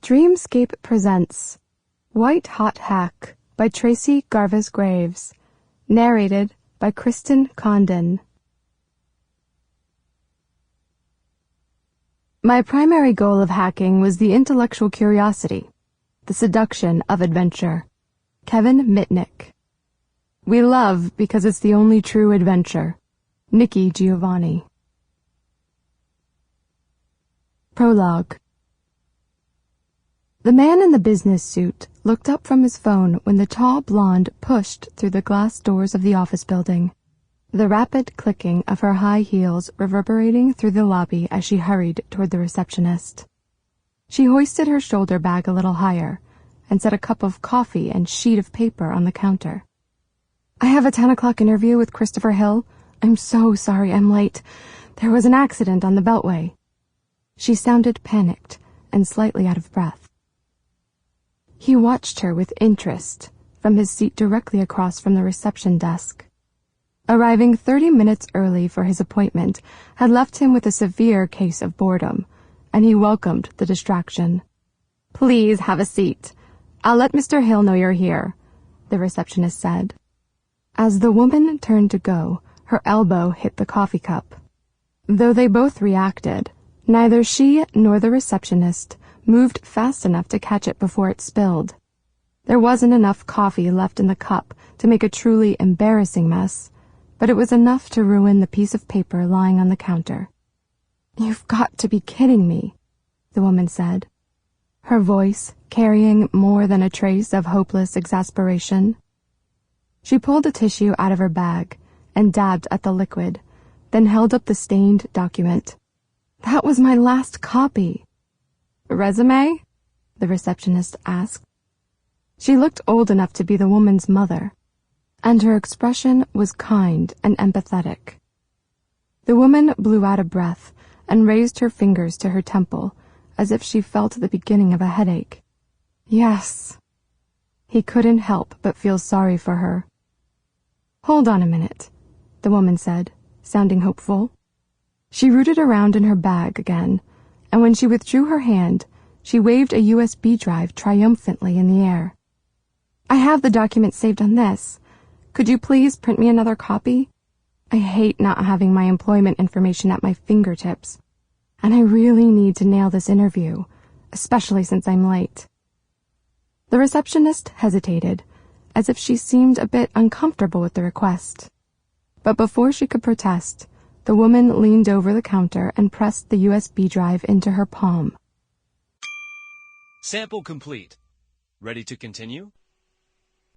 Dreamscape presents White Hot Hack by Tracey Garvis Graves, narrated by Kristin Condon. My primary goal of hacking was the intellectual curiosity, the seduction of adventure. Kevin Mitnick. We love because it's the only true adventure. Nikki Giovanni. Prologue. The man in the business suit looked up from his phone when the tall blonde pushed through the glass doors of the office building, the rapid clicking of her high heels reverberating through the lobby as she hurried toward the receptionist. She hoisted her shoulder bag a little higher and set a cup of coffee and sheet of paper on the counter. "I have a 10 o'clock interview with Christopher Hill. I'm so sorry I'm late. There was an accident on the Beltway." She sounded panicked and slightly out of breath. He watched her with interest from his seat directly across from the reception desk. Arriving 30 minutes early for his appointment had left him with a severe case of boredom, and he welcomed the distraction. "Please have a seat. I'll let Mr. Hill know you're here," the receptionist said. As the woman turned to go, her elbow hit the coffee cup. Though they both reacted, neither she nor the receptionist moved fast enough to catch it before it spilled. There wasn't enough coffee left in the cup to make a truly embarrassing mess, but it was enough to ruin the piece of paper lying on the counter. "You've got to be kidding me," the woman said, her voice carrying more than a trace of hopeless exasperation. She pulled a tissue out of her bag and dabbed at the liquid, then held up the stained document. "That was my last copy." "Resume?" the receptionist asked. She looked old enough to be the woman's mother, and her expression was kind and empathetic. The woman blew out a breath and raised her fingers to her temple as if she felt the beginning of a headache. "Yes." He couldn't help but feel sorry for her. "Hold on a minute," the woman said, sounding hopeful. She rooted around in her bag again, and when she withdrew her hand, she waved a USB drive triumphantly in the air. "I have the document saved on this. Could you please print me another copy? I hate not having my employment information at my fingertips, and I really need to nail this interview, especially since I'm late." The receptionist hesitated, as if she seemed a bit uncomfortable with the request. But before she could protest, the woman leaned over the counter and pressed the USB drive into her palm. Sample complete. Ready to continue?